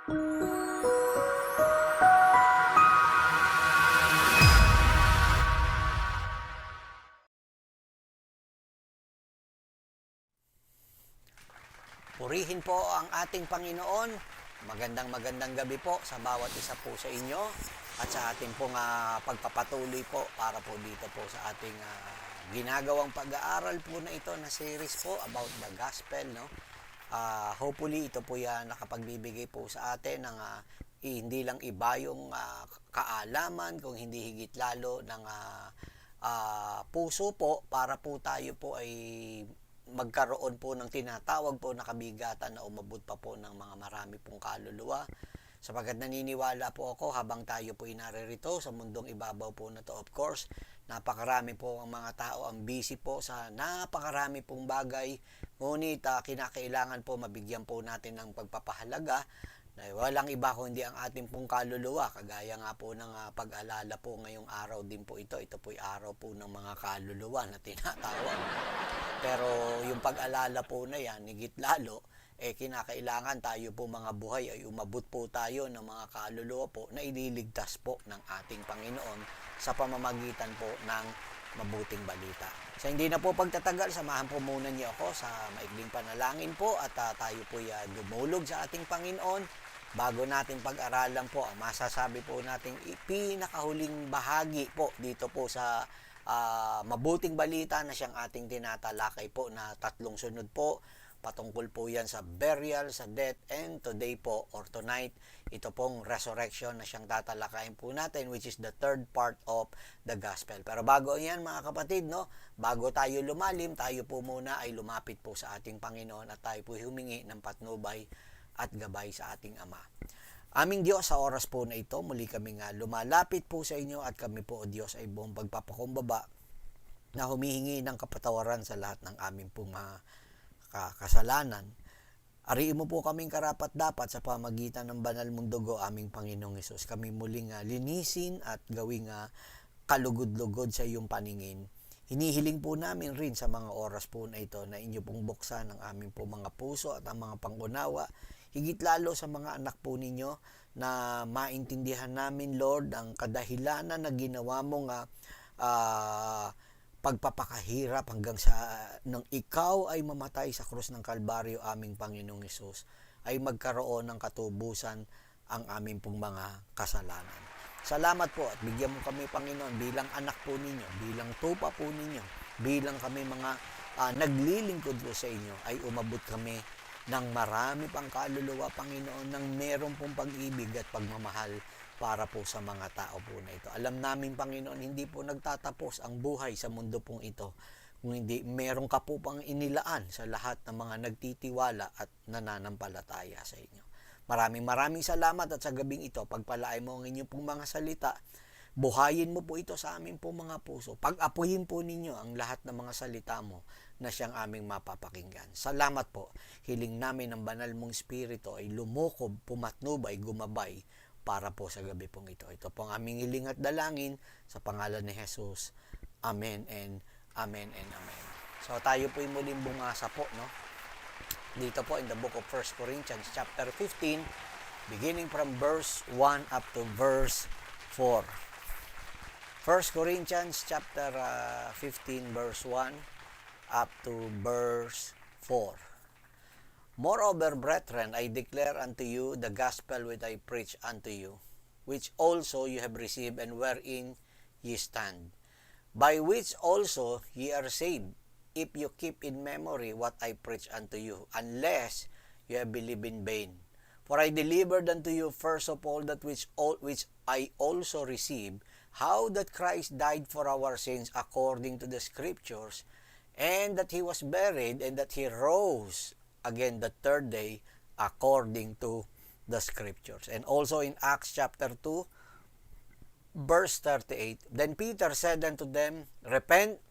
Purihin po ang ating Panginoon. Magandang gabi po sa bawat isa po sa inyo at sa ating pong pagpapatuloy po para po dito po sa ating ginagawang pag-aaral po na ito na series po about the gospel, no? Hopefully ito po yan nakapagbibigay po sa atin ng hindi lang iba yung kaalaman, kung hindi higit lalo ng puso po para po tayo po ay magkaroon po ng tinatawag po na kabigatan na umabot pa po ng mga marami pong kaluluwa. Sapagkat naniniwala po ako habang tayo po inaririto sa mundong ibabaw po na to, of course, napakarami po ang mga tao, ang busy po sa napakarami pong bagay. Ngunit kinakailangan po mabigyan po natin ng pagpapahalaga na walang iba kundi ang ating pong kaluluwa. Kagaya nga po ng pag-alala po ngayong araw din po ito. Ito po'y araw po ng mga kaluluwa na tinatawag. Pero yung pag-alala po na yan, higit lalo, kinakailangan tayo po mga buhay ay umabot po tayo ng mga kaluluwa po na ililigtas po ng ating Panginoon sa pamamagitan po ng mabuting balita. So hindi na po pagtatagal, samahan po muna niyo ako sa maikling panalangin po at tayo po dumulog sa ating Panginoon. Bago natin pag-aralan po ang masasabi po nating pinakahuling bahagi po dito po sa mabuting balita na siyang ating tinatalakay po na 3 sunod po. Patungkol po yan sa burial, sa death, and today po, or tonight, ito pong resurrection na siyang tatalakayin po natin, which is the third part of the gospel. Pero bago yan mga kapatid, no, bago tayo lumalim, tayo po muna ay lumapit po sa ating Panginoon at tayo po humingi ng patnubay at gabay sa ating Ama. Aming Diyos, sa oras po na ito, muli kami lumalapit po sa inyo at kami po, O Diyos, ay buong pagpapakumbaba na humihingi ng kapatawaran sa lahat ng aming pong kasalanan. Ariin mo po kaming karapat-dapat sa pamagitan ng banal mong dugo, aming Panginoong Hesus. Kami muling linisin at gawing kalugod-lugod sa iyong paningin. Hinihiling po namin rin sa mga oras po na ito na inyo pong buksan ang aming po mga puso at ang mga pangunawa, higit lalo sa mga anak po ninyo na maintindihan namin, Lord, ang kadahilanan na ginawa mong pagpapakahirap hanggang sa nang ikaw ay mamatay sa krus ng Kalbaryo, aming Panginoong Hesus, ay magkaroon ng katubusan ang aming pong mga kasalanan. Salamat po at bigyan mo kami, Panginoon, bilang anak po ninyo, bilang tupa po ninyo, bilang kami mga naglilingkod po sa inyo, ay umabot kami ng marami pang kaluluwa, Panginoon, ng meron pong pag-ibig at pagmamahal para po sa mga tao po na ito. Alam namin, Panginoon, hindi po nagtatapos ang buhay sa mundo pong ito, kung hindi meron ka po pang inilaan sa lahat ng mga nagtitiwala at nananampalataya sa inyo. Maraming salamat at sa gabing ito, pagpalain mo ang inyong pong mga salita, buhayin mo po ito sa aming pong mga puso. Pag-apuhin po ninyo ang lahat ng mga salita mo na siyang aming mapapakinggan. Salamat po. Hiling namin ng banal mong Espiritu ay lumukob, pumatnubay, gumabay para po sa gabi pong ito. Ito po ang aming hiling at dalangin sa pangalan ni Jesus. Amen and amen and amen. So tayo po'y muling bungasa po, no? Dito po in the book of 1 Corinthians chapter 15, beginning from verse 1 up to verse 4. 1 Corinthians chapter 15 verse 1 up to verse 4. Moreover, brethren, I declare unto you the gospel which I preach unto you, which also you have received, and wherein ye stand, by which also ye are saved, if you keep in memory what I preach unto you, unless you have believed in vain. For I delivered unto you first of all that which I also received, how that Christ died for our sins according to the Scriptures, and that he was buried, and that he rose again the third day according to the Scriptures. And also in Acts chapter 2, verse 38, Then Peter said unto them, Repent,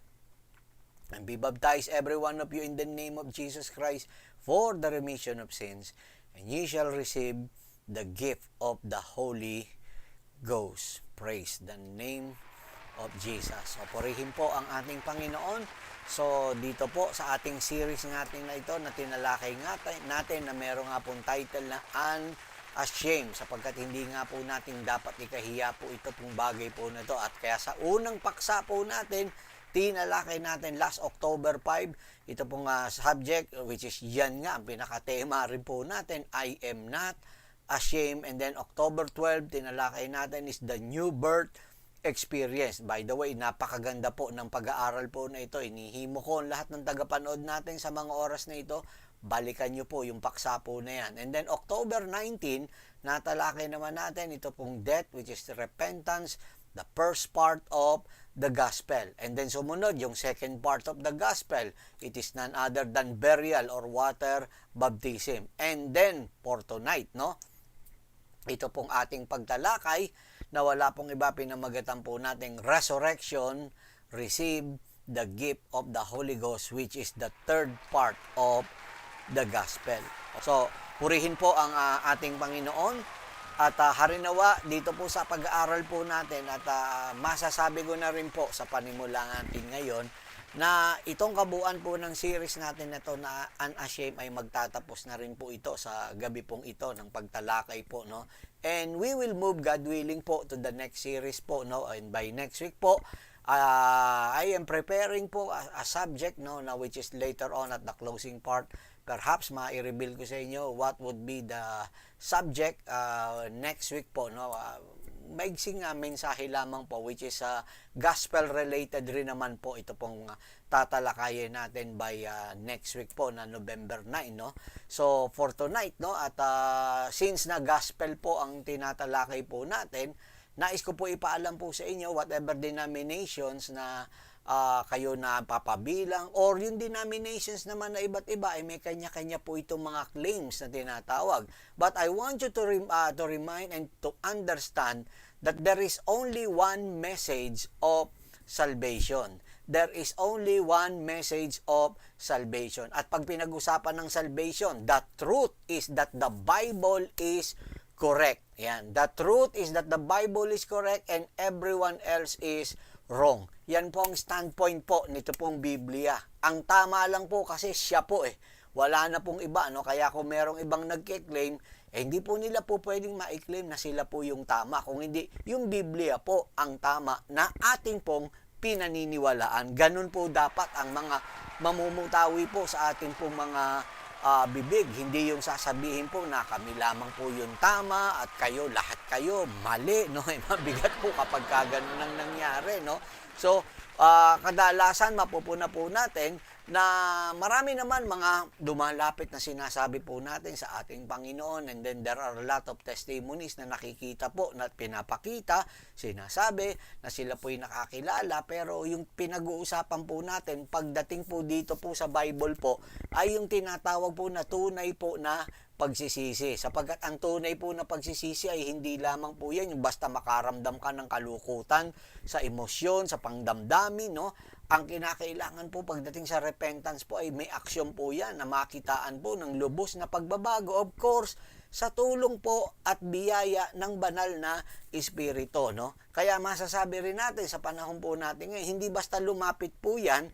and be baptized every one of you in the name of Jesus Christ for the remission of sins, and ye shall receive the gift of the Holy Ghost. Praise the name of Jesus. So, purihin po ang ating Panginoon. So, dito po sa ating series natin na ito na tinalakay natin na meron nga pong title na ashamed, sapagkat hindi nga po natin dapat ikahiya po ito pong bagay po na to. At kaya sa unang paksa po natin, tinalakay natin last October 5, ito pong subject, which is yan nga, ang pinakatema rin po natin, I am not ashamed. And then October 12, tinalakay natin is the new birth experience. By the way, napakaganda po ng pag-aaral po na ito. Inihimo ko lahat ng tagapanood natin sa mga oras na ito. Balikan nyo po yung paksa po na yan. And then October 19, natalakay naman natin ito pong death, which is repentance, the first part of the gospel. And then sumunod yung second part of the gospel. It is none other than burial or water baptism. And then for tonight, no? Ito pong ating pagtalakay na wala pong iba, pinamagatan po nating resurrection, receive the gift of the Holy Ghost, which is the third part of the gospel. So, purihin po ang ating Panginoon at harinawa dito po sa pag-aaral po natin at masasabi ko na rin po sa panimula natin ngayon na itong kabuuan po ng series natin na to na Unashamed ay magtatapos na rin po ito sa gabi pong ito ng pagtalakay po, no? And we will move, God willing po, to the next series po, no? And by next week po, I am preparing po a subject, no, na which is later on at the closing part. Perhaps ma-reveal ko sa inyo what would be the subject next week po, no? Maigsing mensahe lamang po, which is gospel related rin naman po ito pong tatalakayin natin by next week po na November 9, no? So for tonight, no, at since na gospel po ang tinatalakay po natin, nais ko po ipaalam po sa inyo whatever denominations na kayo na papabilang or yung denominations naman na iba't iba ay may kanya-kanya po itong mga claims na tinatawag. But I want you to remind and to understand that there is only one message of salvation. There is only one message of salvation. At pag pinag-usapan ng salvation, the truth is that the Bible is correct. Yan. The truth is that the Bible is correct and everyone else is wrong. Yan po ang standpoint po nito pong Biblia. Ang tama lang po kasi siya po wala na pong iba, no? Kaya kung merong ibang nagke-claim, hindi po nila po pwedeng ma-claim na sila po yung tama. Kung hindi, yung Biblia po ang tama na ating pong pinaniniwalaan. Ganun po dapat ang mga mamumutawi po sa ating pong mga bibig. Hindi yung sasabihin po na kami lamang po yung tama at kayo, lahat kayo, mali, no? Mabigat po kapag ganun ang nangyari, no? So, kadalasan mapupuna po natin na marami naman mga dumalapit na sinasabi po natin sa ating Panginoon, and then there are a lot of testimonies na nakikita po na pinapakita, sinasabi na sila po'y nakakilala, pero yung pinag-uusapan po natin pagdating po dito po sa Bible po ay yung tinatawag po na tunay po na pagsisisi. Sapagkat ang tunay po na pagsisisi ay hindi lamang po yan yung basta makaramdam ka ng kalukutan sa emosyon, sa pangdamdamin, no? Ang kinakailangan po pagdating sa repentance po ay may aksyon po yan na makitaan po ng lubos na pagbabago. Of course, sa tulong po at biyaya ng banal na Espiritu, no? Kaya masasabi rin natin sa panahon po natin ngayon, hindi basta lumapit po yan,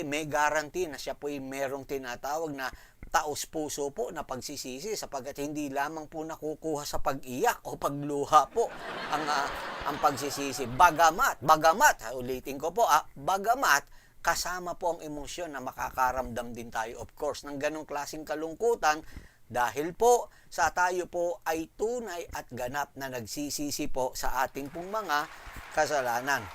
may guarantee na siya po ay merong tinatawag na taos-puso po na pagsisisi, sapagkat hindi lamang po nakukuha sa pag-iyak o pagluha po ang pagsisisi. Bagamat, ulitin ko po, bagamat kasama po ang emosyon na makakaramdam din tayo, of course, ng ganong klaseng kalungkutan, dahil po sa tayo po ay tunay at ganap na nagsisisi po sa ating pong mga kasalanan.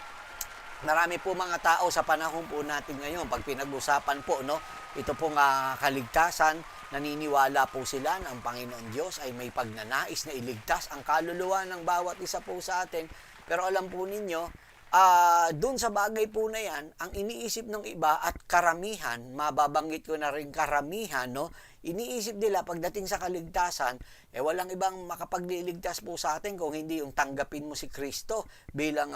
Marami po mga tao sa panahon po natin ngayon, pag pinag-usapan po, no, ito pong kaligtasan, naniniwala po sila na ang Panginoon Diyos ay may pagnanais na iligtas ang kaluluwa ng bawat isa po sa atin. Pero alam po ninyo, dun sa bagay po na yan, ang iniisip ng iba at karamihan, mababanggit ko na rin karamihan, no, iniisip nila pagdating sa kaligtasan, walang ibang makapagliligtas po sa atin kung hindi yung tanggapin mo si Kristo bilang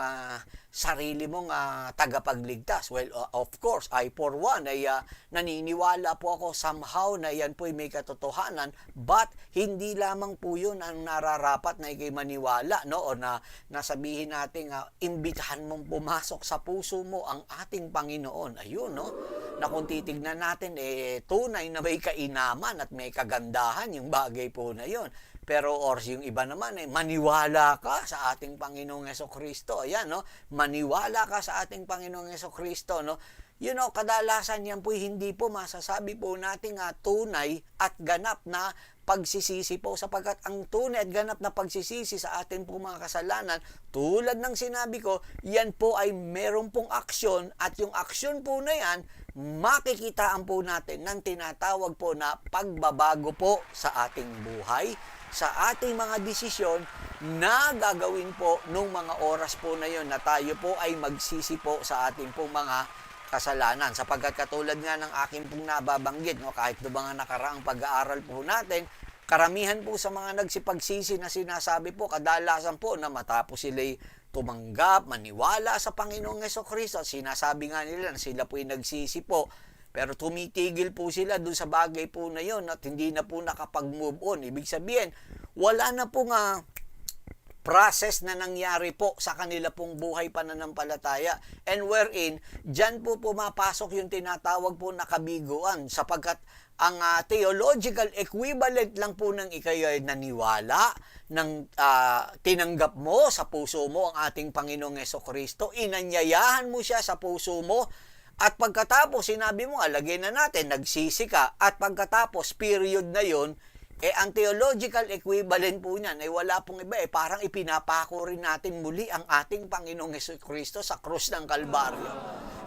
sarili mong tagapagligtas. Well, of course, I for one ay naniniwala po ako somehow na yan po ay may katotohanan, but hindi lamang po yun ang nararapat na ikay maniwala, no? O na nasabihin natin, imbitahan mong pumasok sa puso mo ang ating Panginoon. Ayun, no? Na kung titignan natin, tunay na may kainaman kayaman at may kagandahan yung bagay po na yon. Pero or yung iba naman maniwala ka sa ating Panginoong Hesukristo. Ayan, no? Maniwala ka sa ating Panginoong Hesukristo, no? Kadalasan yan po hindi po masasabi po nating tunay at ganap na pagsisisi po, sapagkat ang tunay at ganap na pagsisisi sa atin po mga kasalanan, tulad ng sinabi ko, yan po ay meron pong aksyon, at yung aksyon po na yan, makikitaan po natin ng tinatawag po na pagbabago po sa ating buhay, sa ating mga desisyon na gagawin po nung mga oras po na yon na tayo po ay magsisi po sa ating po mga kasalanan. Sapagkat katulad nga ng aking pong nababanggit, no, kahit do mga nakaraang pag-aaral po natin, karamihan po sa mga nagsipagsisi na sinasabi po, kadalasan po na matapos sila'y tumanggap, maniwala sa Panginoong Hesukristo, sinasabi nga nila na sila po'y nagsisi po, pero tumitigil po sila dun sa bagay po na yon at hindi na po nakapag-move on. Ibig sabihin, wala na pong process na nangyari po sa kanila pong buhay pananampalataya, and wherein dyan po pumapasok yung tinatawag po na kabiguan, sapagkat ang theological equivalent lang po ng ikay naniwala, ng tinanggap mo sa puso mo ang ating Panginoong Hesukristo, inanyayahan mo siya sa puso mo, at pagkatapos sinabi mo, alagay na natin, nagsisi ka, at pagkatapos period na yon, ang theological equivalent po niyan ay wala pong iba, parang ipinapako rin natin muli ang ating Panginoong Hesukristo sa krus ng Kalbaryo.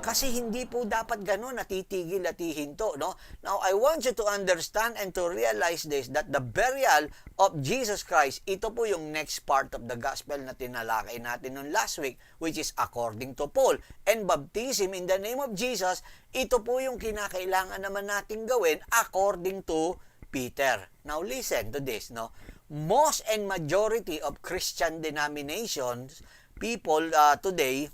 Kasi hindi po dapat gano'n natitigil at hihinto, no? Now, I want you to understand and to realize this, that the burial of Jesus Christ, ito po yung next part of the gospel na tinalakay natin noon last week, which is according to Paul. And baptism in the name of Jesus, ito po yung kinakailangan naman natin gawin according to Peter. Now listen to this, no? Most and majority of Christian denominations, people today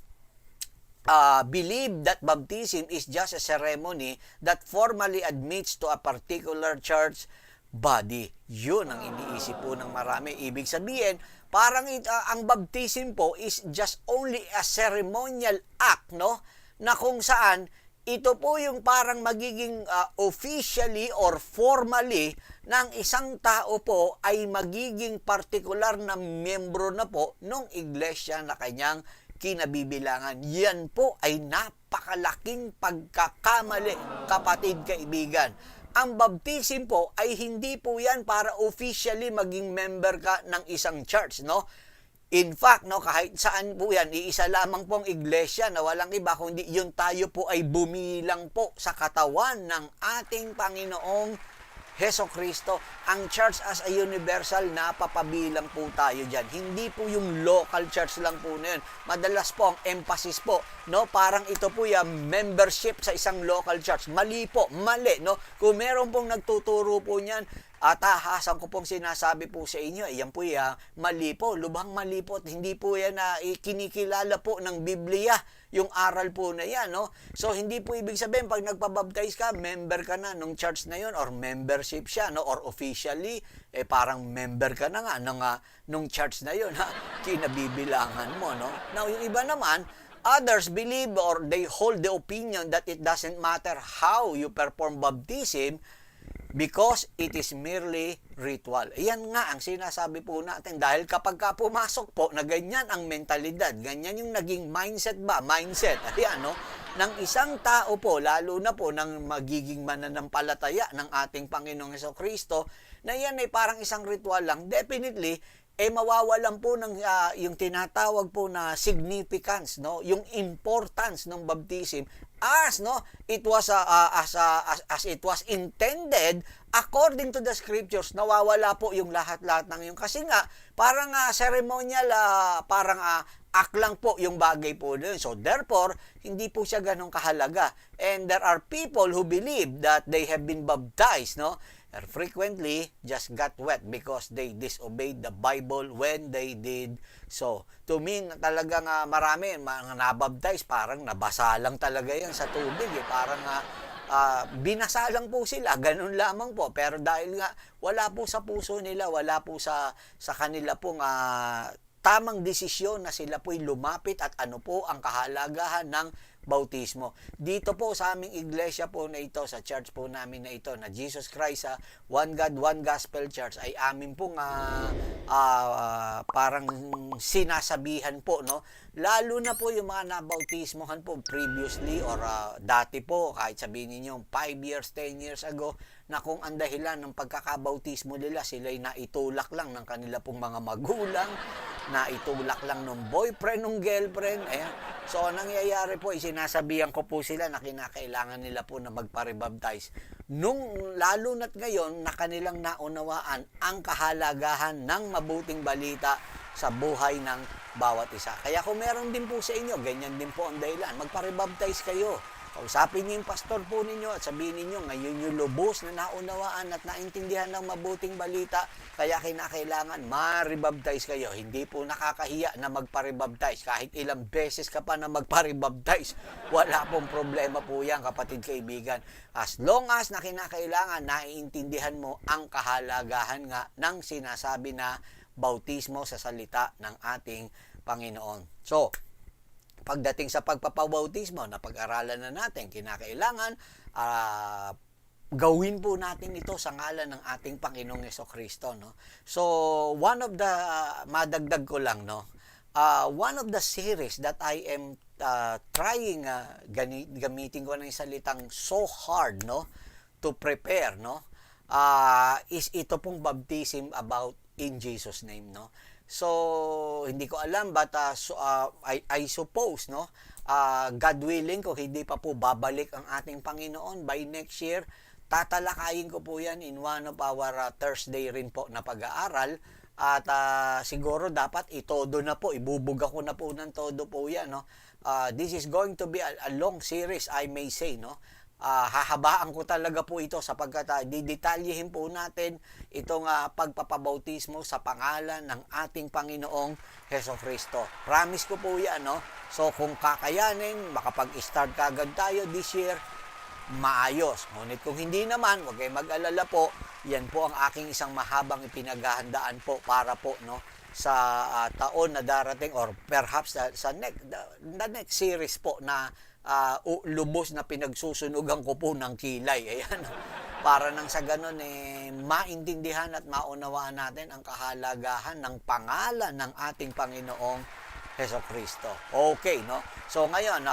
believe that baptism is just a ceremony that formally admits to a particular church body. Yun ang iniisip po ng marami. Ibig sabihin, parang ang baptism po is just only a ceremonial act, no? Na kung saan ito po yung parang magiging officially or formally ng isang tao po ay magiging partikular na miyembro na po ng iglesia na kanyang kinabibilangan. Yan po ay napakalaking pagkakamali, kapatid, kaibigan. Ang baptism po ay hindi po yan para officially maging member ka ng isang church, no? In fact, no, kahit saan po yan, iisa lamang pong iglesia na walang iba, kundi yung tayo po ay bumilang po sa katawan ng ating Panginoong Hesukristo. Ang church as a universal, napapabilang po tayo dyan. Hindi po yung local church lang po na yun. Madalas po ang emphasis po, no, parang ito po yung membership sa isang local church. Mali po, mali, no? Kung meron pong nagtuturo po niyan, tahasan ko pong sinasabi po sa inyo, yan po mali po, lubhang mali po, hindi po yan kinikilala po ng Biblia, yung aral po na yan, no? So, hindi po ibig sabihin, pag nagpabaptize ka, member ka na nung church na yun, or membership siya, no? Or officially, parang member ka na nga nung church na yun, kinabibilangan mo, no? Now, yung iba naman, others believe or they hold the opinion that it doesn't matter how you perform baptism, because it is merely ritual. Yan nga ang sinasabi po natin, dahil kapag pumasok po na ganyan ang mentalidad, ganyan yung naging mindset, ayan, no, ng isang tao po, lalo na po ng magiging mananampalataya ng ating Panginoong Hesukristo, na yan ay parang isang ritual lang, definitely, mawawalan po ng yung tinatawag po na significance, no, yung importance ng baptism as it was as it was intended according to the scriptures. Nawawala po yung lahat-lahat ng yung, kasi nga parang ceremonial, parang act lang po yung bagay po doon. So therefore, hindi po siya ganong kahalaga. And there are people who believe that they have been baptized, no, or frequently just got wet because they disobeyed the Bible when they did so. To me, talagang marami mga nabaptize, parang nabasa lang talaga yan sa tubig. Parang binasa lang po sila, ganun lamang po. Pero dahil nga wala po sa puso nila, wala po sa kanila pong tamang desisyon na sila po'y lumapit at ano po ang kahalagahan ng bautismo. Dito po sa aming iglesia po na ito, sa church po namin na ito, na Jesus Christ One God, One Gospel Church, ay amin pong parang sinasabihan po, no? Lalo na po yung mga nabautismohan po previously or dati po, kahit sabihin ninyo 5 years, 10 years ago, na kung ang dahilan ng pagkakabautismo nila, sila'y naitulak lang ng kanila pong mga magulang, naitulak lang ng boyfriend, ng girlfriend, ayan. So, nangyayari po, sinasabihan ko po sila na kinakailangan nila po na magpa-rebaptize. Lalo na't ngayon na kanilang naunawaan ang kahalagahan ng mabuting balita sa buhay ng bawat isa. Kaya kung meron din po sa inyo, ganyan din po ang dahilan, magpa-rebaptize kayo. Kausapin niyo yung pastor po ninyo at sabihin ninyo, ngayon yung lubos na naunawaan at naintindihan ng mabuting balita, kaya kinakailangan ma-rebaptize kayo. Hindi po nakakahiya na magpa-rebaptize. Kahit ilang beses ka pa na magpa-rebaptize, wala pong problema po yan, kapatid kaibigan. As long as na kinakailangan, naiintindihan mo ang kahalagahan nga ng sinasabi na bautismo sa salita ng ating Panginoon. So, pagdating sa pagpapabautismo, na pag-aralan na natin, kinakailangan gawin po natin ito sa ngalan ng ating Panginoong Jesucristo, no? So, one of the madagdag ko lang, no? One of the series that I am trying gamitin ko ng salitang so hard, no, to prepare, no, is ito pong baptism about in Jesus name, no. So, hindi ko alam, but I suppose, no, God willing, kung hindi pa po babalik ang ating Panginoon by next year, tatalakayin ko po yan in one of our Thursday rin po na pag-aaral. At siguro dapat itodo na po, ibubuga ko na po ng todo po yan, no. This is going to be a long series, I may say, no. Hahabaan ko talaga po ito sapagkat didetalyehin po natin itong pagpapabautismo sa pangalan ng ating Panginoong Jesucristo. Promise ko po yan, no? So, kung kakayanin, makapag-start kagad tayo this year, maayos. Ngunit kung hindi naman, huwag kayong mag-alala po, yan po ang aking isang mahabang ipinaghahandaan po para po, no, sa taon na darating or perhaps sa the next series po na lubos na pinagsusunugan ko po ng kilay. Ayan. Para nang sa ganun, maintindihan at maunawaan natin ang kahalagahan ng pangalan ng ating Panginoong Jesucristo. Okay, no? So ngayon,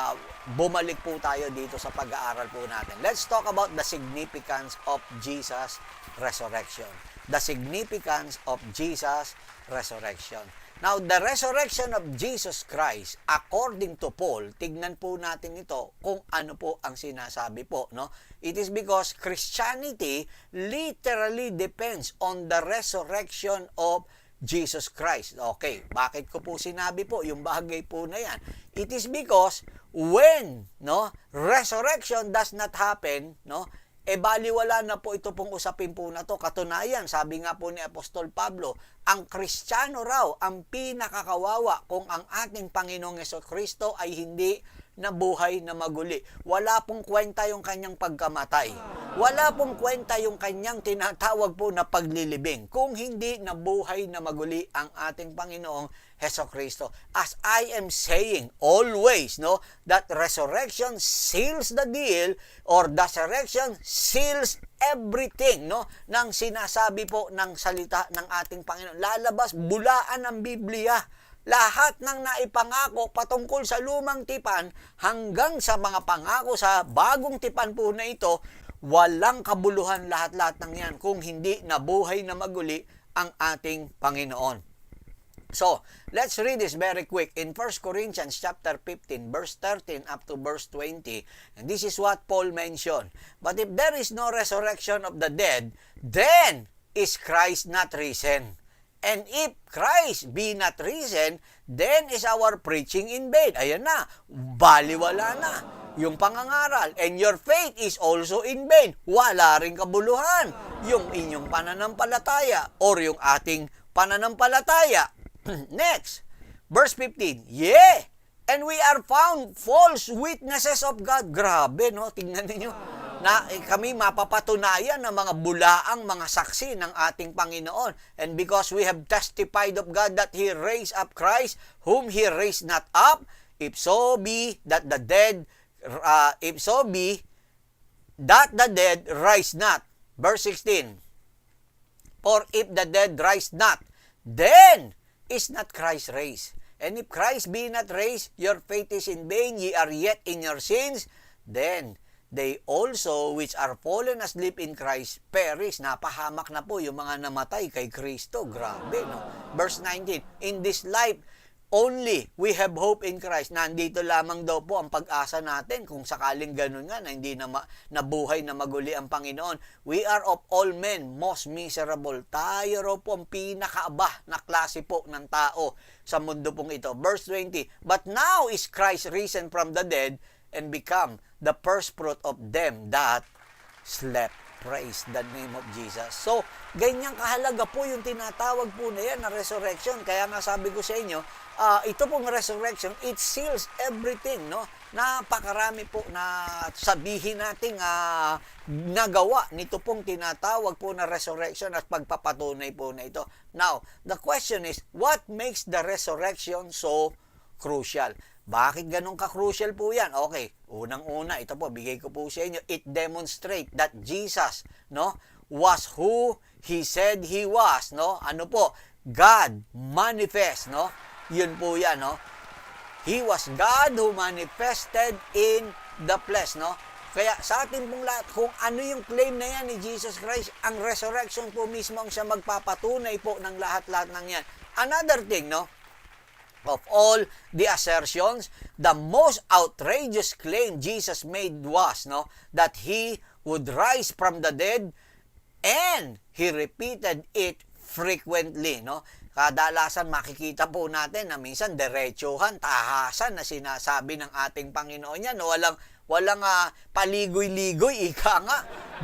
bumalik po tayo dito sa pag-aaral po natin. Let's talk about the significance of Jesus' resurrection. The significance of Jesus' resurrection. Now, the resurrection of Jesus Christ, according to Paul, tignan po natin ito kung ano po ang sinasabi po, no? It is because Christianity literally depends on the resurrection of Jesus Christ. Okay, bakit ko po sinabi po yung bagay po na yan? It is because when, no, resurrection does not happen, no, baliwala na po ito pong usapin po na to. Katunayan, sabi nga po ni Apostol Pablo, ang Kristiyano raw ang pinakakawawa kung ang ating Panginoong Jesucristo ay hindi nabuhay na maguli. Wala pong kwenta yung kanyang pagkamatay. Wala pong kwenta yung kanyang tinatawag po na paglilibing kung hindi nabuhay na maguli ang ating Panginoong Jesucristo. As I am saying always, no, that resurrection seals the deal, or the resurrection seals everything, no, nang sinasabi po ng salita ng ating Panginoon. Lalabas bulaan ng Biblia. Lahat ng naipangako patungkol sa lumang tipan hanggang sa mga pangako sa bagong tipan po na ito, walang kabuluhan lahat-lahat ng yan kung hindi nabuhay na maguli ang ating Panginoon. So, let's read this very quick in 1 Corinthians chapter 15, verse 13 up to verse 20. And this is what Paul mentioned. But if there is no resurrection of the dead, then is Christ not risen. And if Christ be not risen, then is our preaching in vain. Ayan na, baliwala na yung pangangaral. And your faith is also in vain. Wala ring kabuluhan yung inyong pananampalataya or yung ating pananampalataya. Next, verse 15. Yeah, and we are found false witnesses of God. Grabe, no? Tingnan niyo na kami mapapatunayan ng mga bulaang mga saksi ng ating Panginoon. And because we have testified of God that He raised up Christ, whom He raised not up, if so be that the dead if so be that the dead rise not. Verse 16. For if the dead rise not, then is not Christ raised. And if Christ be not raised, your faith is in vain, ye are yet in your sins, then they also which are fallen asleep in Christ perish. Napahamak na po yung mga namatay kay Kristo. Grabe, no? Verse 19, in this life only we have hope in Christ. Nandito lamang daw po ang pag-asa natin kung sakaling ganun nga na hindi na nabuhay na maguli ang Panginoon. We are of all men most miserable. Tayo raw po ang pinakaaba na klase po ng tao sa mundo pong ito. Verse 20, but now is Christ risen from the dead and become the first fruit of them that slept. Praise the name of Jesus. So, ganyang kahalaga po yung tinatawag po na yan na resurrection. Kaya nga sabi ko sa inyo, ito pong resurrection, it seals everything, no? Napakarami po na sabihin nating nagawa nito pong tinatawag po na resurrection at pagpapatunay po na ito. Now, the question is, what makes the resurrection so crucial? Bakit ganun ka-crucial po yan? Okay, unang-una, ito po, bigay ko po sa inyo, it demonstrate that Jesus, no, was who He said He was, no? Ano po? God manifest, no? Yun po yan, no? He was God who manifested in the flesh, no? Kaya sa atin pong lahat, kung ano yung claim na yan ni Jesus Christ, ang resurrection po mismo ang siya magpapatunay po ng lahat-lahat ng yan. Another thing, no? Of all the assertions, the most outrageous claim Jesus made was, no, that He would rise from the dead, and He repeated it frequently, no. Kadalasan makikita po natin na minsan diretsuhan, tahasan na sinasabi ng ating Panginoon yan, no? Walang paligoy-ligoy, ika nga.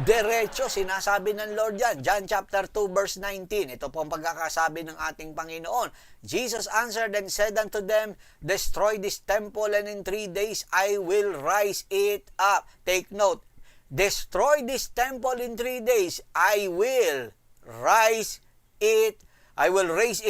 Diretso, sinasabi ng Lord yan. John chapter 2 verse 19. Ito po ang pagkakasabi ng ating Panginoon. Jesus answered and said unto them, destroy this temple, and in 3 days I will rise it up. Take note, destroy this temple in 3 days, I will raise it up. I will raise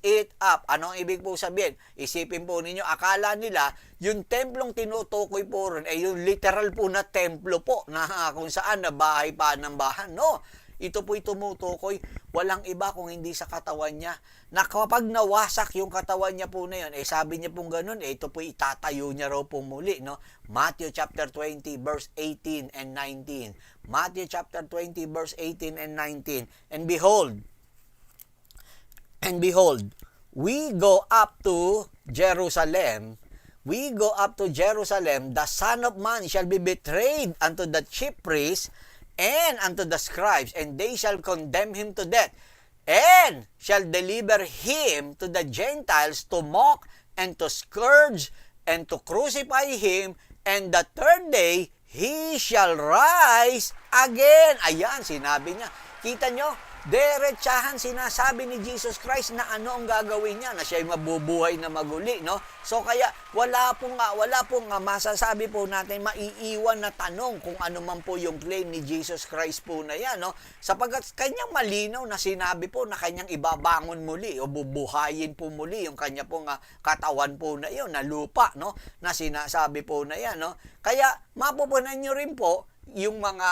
it up. Ano ang ibig po sabihin? Isipin po ninyo, akala nila, yung templong tinutukoy po ron, yung literal po na templo po, na kung saan na bahay pa ng bahan. No, ito po'y tumutukoy, walang iba kung hindi sa katawan niya. Na kapag nawasak yung katawan niya po na yun, sabi niya pong ganun, ito po'y itatayo niya raw po muli. No? Matthew chapter 20 verse 18 and 19. Matthew chapter 20 verse 18 and 19. And behold, we go up to Jerusalem. The Son of Man shall be betrayed unto the chief priests and unto the scribes, and they shall condemn him to death, and shall deliver him to the Gentiles to mock and to scourge and to crucify him, and the third day he shall rise again. Ayan, sinabi niya. Kita nyo, diretsahan sinasabi ni Jesus Christ na ano ang gagawin niya, na siya'y mabubuhay na maguli, no? So kaya wala pong masasabi po natin, maiiwan na tanong kung ano man po yung claim ni Jesus Christ po na yan, no? Sapagkat kanyang malinaw na sinabi po na kanyang ibabangon muli o bubuhayin po muli yung kanya pong katawan po na yun, na lupa, no? Na sinasabi po na yan, no? Kaya mapupunan nyo rin po yung mga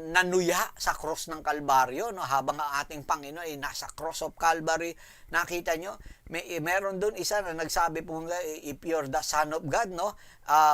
nanuya sa cross ng Kalbaryo, no, habang ang ating Panginoon ay nasa cross of Calvary. Nakita nyo, meron doon isa na nagsabi po, if you're the Son of God, no,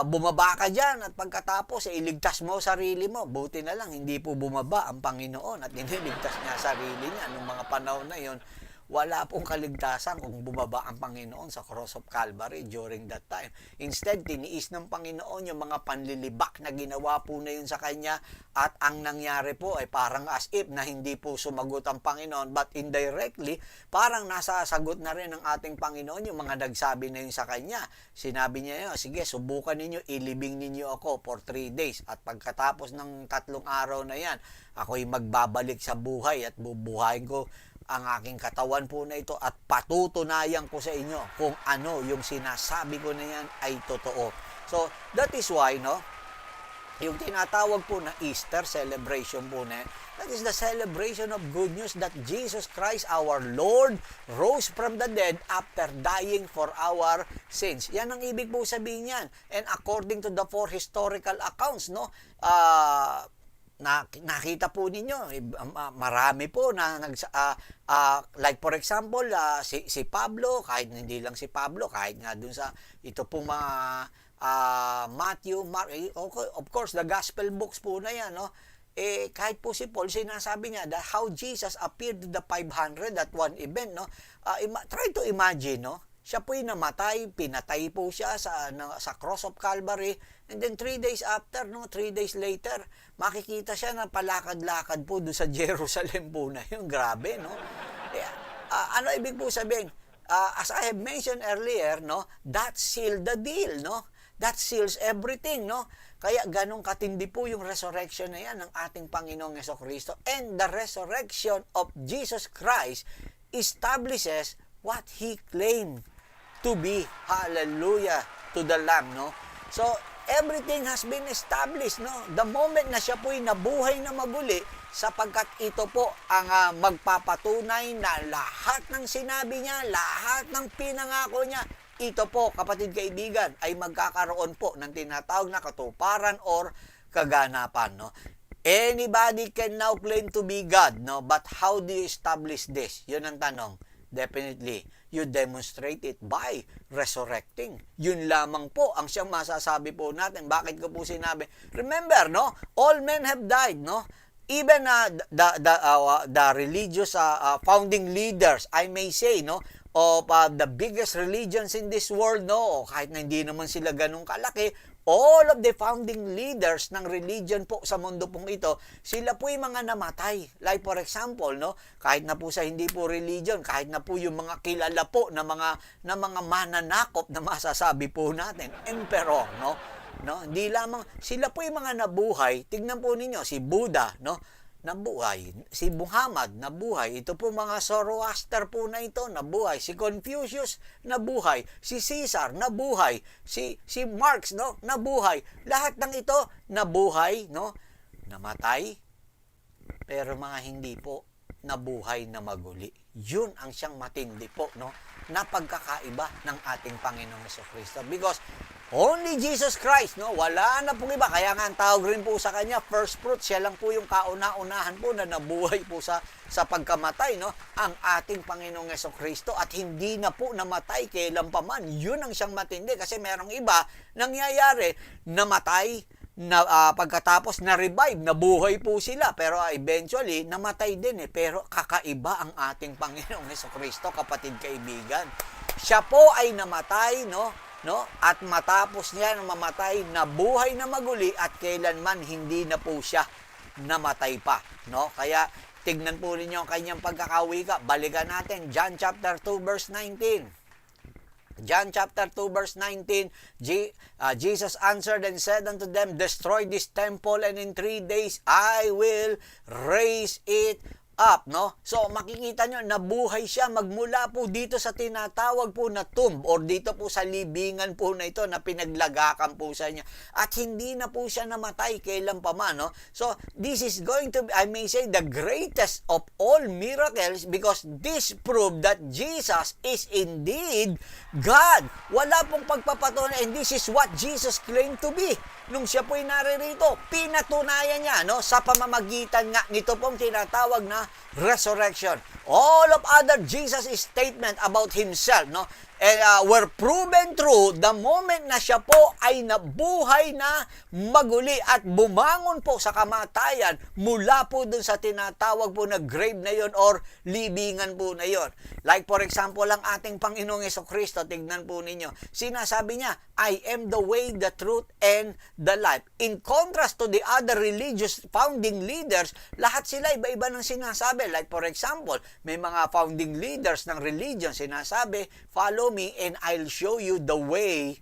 bumaba ka dyan at pagkatapos iligtas mo sarili mo. Buti na lang hindi po bumaba ang Panginoon at iniligtas niya sarili niya nung mga panahon na yon. Wala pong kaligtasan kung bumaba ang Panginoon sa cross of Calvary during that time. Instead, tiniis ng Panginoon yung mga panlilibak na ginawa po na yun sa Kanya, at ang nangyari po ay parang as if na hindi po sumagot ang Panginoon, but indirectly, parang nasasagot na rin ng ating Panginoon yung mga nagsabi na yun sa Kanya. Sinabi niya yun, sige, subukan ninyo, ilibing ninyo ako for 3 days, at pagkatapos ng 3 araw na yan, ako'y magbabalik sa buhay at bubuhayin ko ang aking katawan po na ito, at patutunayan ko sa inyo kung ano yung sinasabi ko na yan ay totoo. So, that is why, no, yung tinatawag po na Easter celebration po na That is the celebration of good news that Jesus Christ, our Lord, rose from the dead after dying for our sins. Yan ang ibig po sabihin yan. And according to the four historical accounts, no, nakita po ninyo, marami po na like for example, si Pablo, kahit hindi lang si Pablo, kahit nga dun sa ito pong mga Matthew, Mark, of course, the gospel books po na yan, no? Kahit po si Paul, sinasabi niya that how Jesus appeared to the 500 at one event, no? Try to imagine, no? Siya po'y namatay, pinatay po siya sa cross of Calvary, and then 3 days after, no, 3 days later, makikita siya na palakad-lakad po doon sa Jerusalem po na yun. Grabe, no? Ano ibig po sabihin? As I have mentioned earlier, no, that sealed the deal, no? That seals everything, no? Kaya ganong katindi po yung resurrection na yan ng ating Panginoong Jesucristo. And the resurrection of Jesus Christ establishes what He claimed to be. Hallelujah to the Lamb, no? So, everything has been established, no? The moment na siya po'y nabuhay na maguli, sapagkat ito po ang magpapatunay na lahat ng sinabi niya, lahat ng pinangako niya, ito po, kapatid kaibigan, ay magkakaroon po ng tinatawag na katuparan or kaganapan, no? Anybody can now claim to be God, no? But how do you establish this? Yun ang tanong. Definitely, you demonstrate it by resurrecting. Yun lamang po ang siyang masasabi po natin. Bakit ko po sinabi? Remember, no? All men have died, no? Even the religious founding leaders, I may say, no, of the biggest religions in this world, no, kahit na hindi naman sila ganun kalaki, all of the founding leaders ng religion po sa mundo pong ito, sila po yung mga namatay. Like for example, no, kahit na po sa hindi po religion, kahit na po yung mga kilala po na mga mananakop na masasabi po natin, emperor, no, hindi lamang sila po yung mga nabuhay. Tignan po ninyo si Buddha, no, nabuhay, si Muhammad nabuhay, ito po mga Zoroaster po na ito nabuhay, si Confucius nabuhay, si Caesar nabuhay, si Marx, no, nabuhay. Lahat ng ito nabuhay, no, namatay, pero mga hindi po nabuhay na maguli. Yun ang siyang matindi po, no, na pagkakaiba ng ating Panginoong Jesucristo. Because only Jesus Christ, no, wala na pong iba. Kaya nga ang tawag rin po sa kanya, first fruit, siya lang po yung kauna-unahan po na nabuhay po sa pagkamatay, no, ang ating Panginoong Jesucristo, at hindi na po namatay kailan pa man. Yun ang siyang matindi, kasi merong iba nangyayari, namatay, na pagkatapos na-revive, nabuhay po sila, pero eventually namatay din pero kakaiba ang ating Panginoong Jesucristo, kapatid kaibigan. Siya po ay namatay, no, at matapos niya na mamatay, nabuhay na maguli, at kailanman hindi na po siya namatay pa, no? Kaya tignan po ninyo ang kanyang pagkakawika. Balikan natin John chapter 2 verse 19. John chapter 2 verse 19, Jesus answered and said unto them, destroy this temple, and in 3 days I will raise it up, no? So makikita nyo, nabuhay siya magmula po dito sa tinatawag po na tomb, or dito po sa libingan po na ito na pinaglagakan po sa niya, at hindi na po siya namatay kailan pa man, no? So this is going to be, I may say, the greatest of all miracles, because this proved that Jesus is indeed God. Wala pong pagpapatunay, and this is what Jesus claimed to be. Nung siya po'y naririto, pinatunayan niya, no, sa pamamagitan nga nito pong tinatawag na resurrection. All of other Jesus' statement about himself, no, were proven true the moment na siya po ay nabuhay na maguli at bumangon po sa kamatayan mula po dun sa tinatawag po na grave na yon or libingan po na yon. Like for example, ang ating Panginoong Jesucristo, tignan po ninyo, sinasabi niya, I am the way, the truth, and the life. In contrast to the other religious founding leaders, lahat sila iba-iba ng sinasabi. Like for example, may mga founding leaders ng religion sinasabi, follow me and I'll show you the way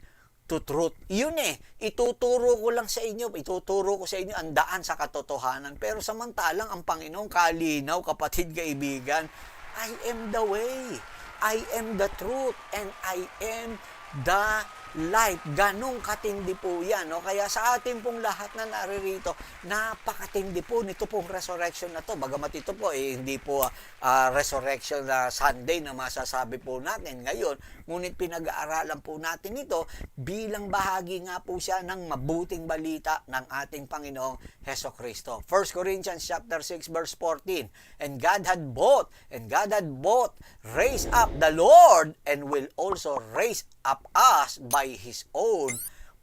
to truth. Yun ituturo ko lang sa inyo, ituturo ko sa inyo ang daan sa katotohanan. Pero samantalang ang Panginoong kalinaw, kapatid kaibigan, I am the way, I am the truth, and I am the life. Ganong katindi po yan. No? Kaya sa atin pong lahat na naririto, napakatindi po nito pong resurrection na to. Bagamat ito po, hindi po resurrection na Sunday na masasabi po natin ngayon. Ngunit pinag-aaralan po natin ito bilang bahagi nga po siya ng mabuting balita ng ating Panginoong Hesukristo. 1 Corinthians chapter 6 verse 14. And God had both raised up the Lord and will also raise up us by His own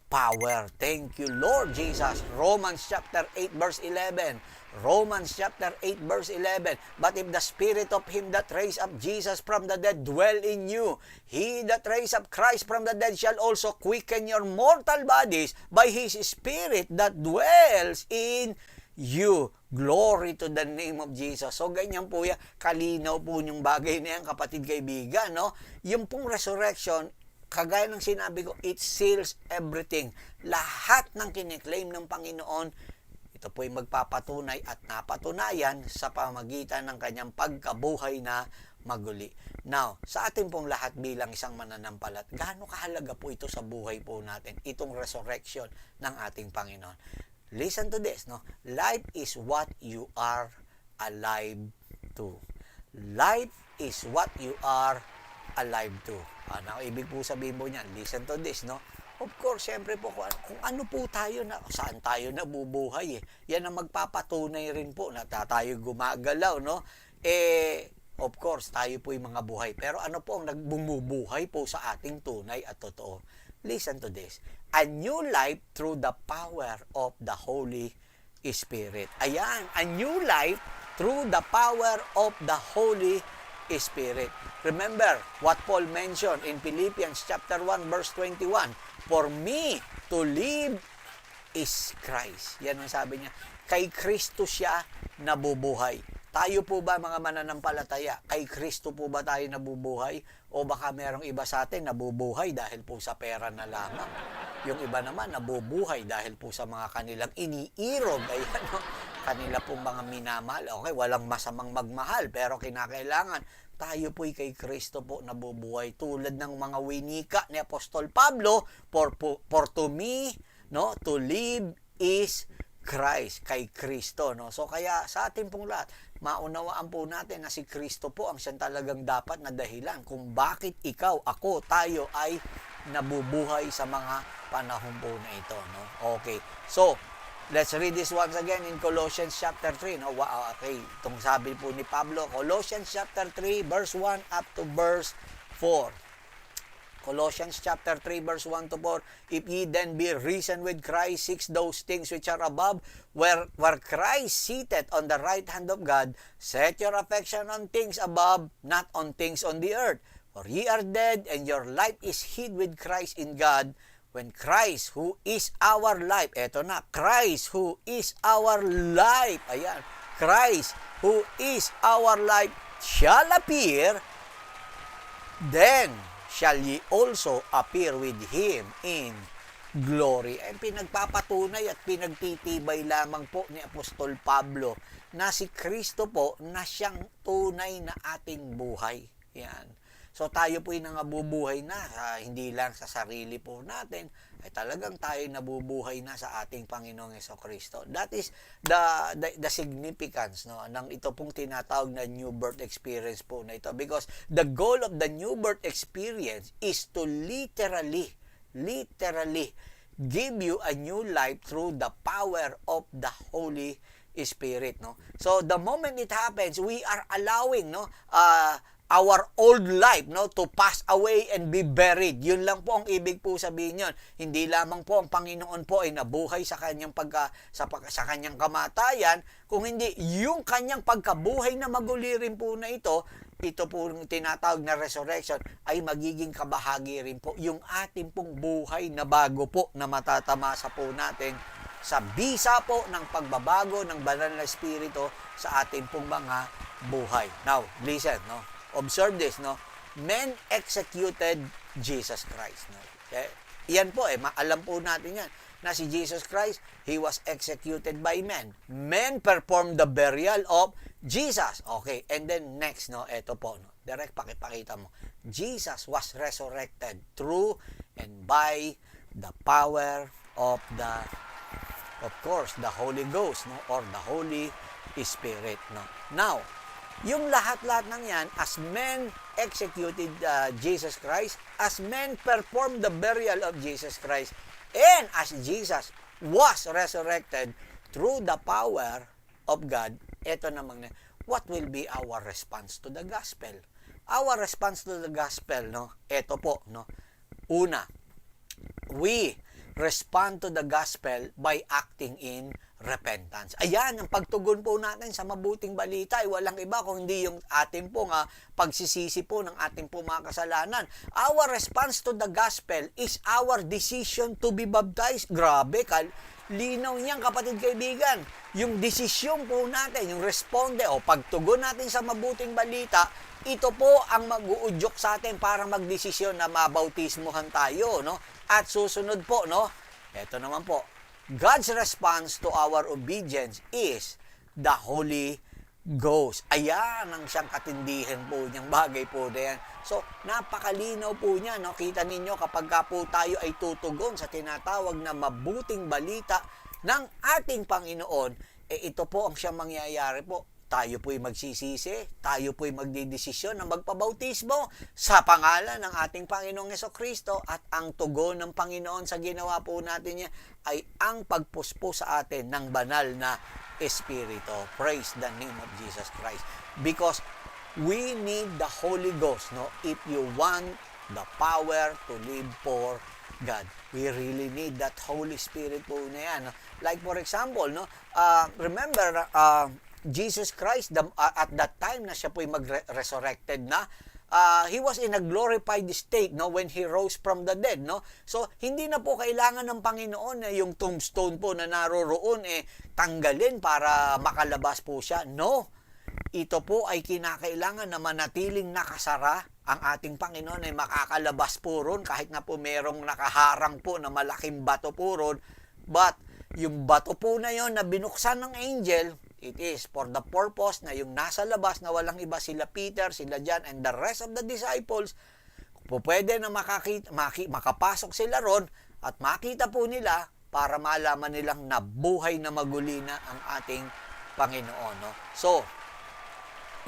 power. Thank you, Lord Jesus. Romans chapter 8 verse 11. Romans chapter 8 verse 11. But if the spirit of him that raised up Jesus from the dead dwell in you, he that raised up Christ from the dead shall also quicken your mortal bodies by his spirit that dwells in you. Glory to the name of Jesus. So ganyan po yan, kalinaw po yung bagay na yan, kapatid kaibigan, no? Yung pong resurrection, kagaya ng sinabi ko, it seals everything. Lahat ng kiniklaim ng Panginoon, ito po ay magpapatunay at napatunayan sa pamagitan ng kanyang pagkabuhay na maguli. Now, sa atin pong lahat bilang isang mananampalat, gaano kahalaga po ito sa buhay po natin, itong resurrection ng ating Panginoon. Listen to this, no? Life is what you are alive to. Life is what you are alive to. Ano, ibig po sabihin po niyan, listen to this, no? Of course, siyempre po, kung ano po tayo na, saan tayo nabubuhay, yan ang magpapatunay rin po na tayo gumagalaw, no? Of course, tayo po yung mga buhay. Pero ano po ang nagbumubuhay po sa ating tunay at totoo? Listen to this. A new life through the power of the Holy Spirit. Ayan, a new life through the power of the Holy Spirit. Remember what Paul mentioned in Philippians chapter 1 verse 21. For me to live is Christ. Yan ang sabi niya. Kay Kristo siya nabubuhay. Tayo po ba mga mananampalataya, kay Kristo po ba tayo nabubuhay? O baka merong iba sa atin nabubuhay dahil po sa pera na lamang. Yung iba naman nabubuhay dahil po sa mga kanilang iniirog. Ayan, no? Kanila pong mga minamahal. Okay, walang masamang magmahal, pero kinakailangan tayo po'y kay Kristo po nabubuhay. Tulad ng mga winika ni Apostol Pablo, for to me, no, to live is Christ, kay Kristo, no? So kaya sa atin pong lahat, maunawaan po natin na si Kristo po ang siyang talagang dapat na dahilan kung bakit ikaw, ako, tayo ay nabubuhay sa mga panahon po na ito, no? Okay. So, let's read this once again in Colossians chapter 3, no? Okay, itong sabi po ni Pablo, Colossians chapter 3 verse 1 up to verse 4. Colossians chapter 3 verse 1 to 4. If ye then be risen with Christ, seek those things which are above, where Christ seated on the right hand of God. Set your affection on things above, not on things on the earth. For ye are dead, and your life is hid with Christ in God. When Christ, who is our life, eto na, Christ, who is our life, ayan, Christ, who is our life, shall appear, then shall ye also appear with Him in glory. Ay pinagpapatunay at pinagtitibay lamang po ni Apostol Pablo na si Kristo po na siyang tunay na ating buhay. Yan. So tayo po yung nangabubuhay na, hindi lang sa sarili po natin, ay talagang tayo nabubuhay na sa ating Panginoong Hesukristo. That is the significance, no, ng ito pong tinatawag na new birth experience po na ito. Because the goal of the new birth experience is to literally give you a new life through the power of the Holy Spirit, no. So the moment it happens, we are allowing, no, our old life, no, to pass away and be buried. Yun lang po ang ibig po sabihin yun. Hindi lamang po ang Panginoon po ay nabuhay sa kanyang sa kanyang kamatayan, kung hindi yung kanyang pagkabuhay na maguli rin po na ito po yung tinatawag na resurrection, ay magiging kabahagi rin po yung ating pong buhay na bago po na matatamasa po natin sa bisa po ng pagbabago ng banal na espiritu sa ating pong mga buhay. Now, listen, no? Observe this, no? Men executed Jesus Christ, no? Okay? Yan po, alam po natin yan, na si Jesus Christ, He was executed by men. Men performed the burial of Jesus. Okay, and then next, no? Ito po, no? Direct pakipakita mo. Jesus was resurrected through and by the power of course, the Holy Ghost, no? Or the Holy Spirit, no? Now, yung lahat-lahat ng yan, as men executed Jesus Christ, as men performed the burial of Jesus Christ, and as Jesus was resurrected through the power of God, ito namang what will be our response to the gospel? Our response to the gospel, no? Ito po, no? Una, we respond to the gospel by acting in repentance. Ayan, ang pagtugon po natin sa mabuting balita ay walang iba kung hindi yung ating pong pagsisisi po ng ating pong mga kasalanan. Our response to the gospel is our decision to be baptized. Grabe, linaw niyan, kapatid kaibigan. Yung desisyon po natin, yung responde o pagtugon natin sa mabuting balita, ito po ang mag-uudyok sa atin para magdesisyon na mabautismuhan tayo, no? At susunod po, no? Ito naman po, God's response to our obedience is the Holy Ghost. Ayan ang siyang katindihan po niyang bagay po na yan. So, napakalinaw po niya, no? Kita ninyo kapag po tayo ay tutugon sa tinatawag na mabuting balita ng ating Panginoon, ito po ang siyang mangyayari po. Tayo po'y magsisisi, tayo po'y magdidesisyon na magpabautismo sa pangalan ng ating Panginoong Jesucristo, at ang tugon ng Panginoon sa ginawa po natin niya ay ang pagpuspo sa atin ng banal na Espiritu. Praise the name of Jesus Christ. Because we need the Holy Ghost, no? If you want the power to live for God. We really need that Holy Spirit po na yan. No? Like for example, no? Remember, Jesus Christ, at that time na siya po'y mag-resurrected na, he was in a glorified state, no, when he rose from the dead, no. So hindi na po kailangan ng Panginoon yung tombstone po na naroroon tanggalin para makalabas po siya. No. Ito po ay kinakailangan na manatiling nakasara. Ang ating Panginoon ay makakalabas po ron kahit na po merong nakaharang po na malaking bato po ron. But yung bato po na yon na binuksan ng angel, it is for the purpose na yung nasa labas na walang iba, sila Peter, sila John, and the rest of the disciples, po pwede na makapasok sila ron at makita po nila para malaman nilang nabuhay na maguli na ang ating Panginoon. No? So,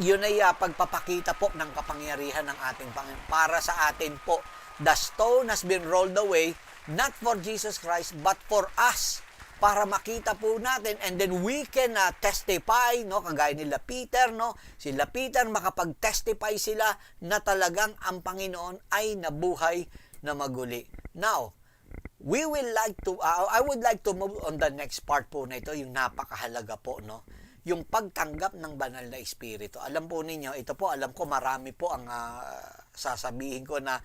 yun ay pagpapakita po ng kapangyarihan ng ating Panginoon. Para sa atin po, the stone has been rolled away, not for Jesus Christ, but for us. Para makita po natin, and then we can testify, no, kagaya nila Peter, no, sila Peter, makapag-testify sila na talagang ang Panginoon ay nabuhay na maguli. Now, I would like to move on the next part po na ito, yung napakahalaga po, no, yung pagtanggap ng banal na Espiritu. Alam po ninyo, ito po, alam ko marami po ang sasabihin ko na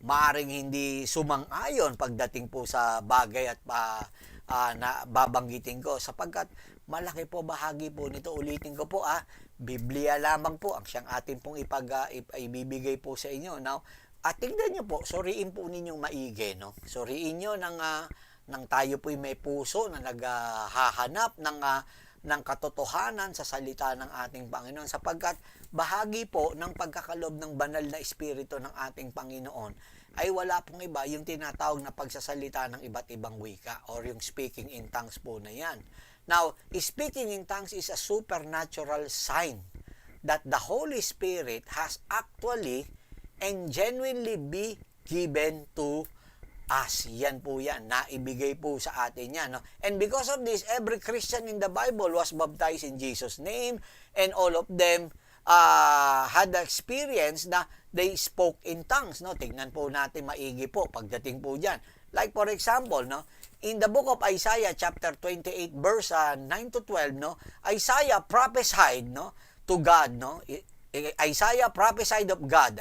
maaring hindi sumang-ayon pagdating po sa bagay at na babanggitin ko, sapagkat malaki po bahagi po nito, ulitin ko po, Biblia lamang po ang siyang atin pong ibibigay po sa inyo. Now, tingnan nyo po, suriin po ninyong maigi, no? Suriin nyo nang tayo po'y may puso na naghahanap ng katotohanan sa salita ng ating Panginoon, sapagkat bahagi po ng pagkakalob ng banal na Espiritu ng ating Panginoon ay wala pong iba yung tinatawag na pagsasalita ng iba't ibang wika or yung speaking in tongues po na yan. Now, speaking in tongues is a supernatural sign that the Holy Spirit has actually and genuinely be given to us. Yan po yan. Naibigay po sa atin yan. No? And because of this, every Christian in the Bible was baptized in Jesus' name, and all of them had the experience na they spoke in tongues. No? Tingnan po natin maigi po pagdating po dyan. Like for example, no, in the book of Isaiah chapter 28 verse 9 to 12, no, Isaiah prophesied, no, to God, no. Isaiah prophesied of God,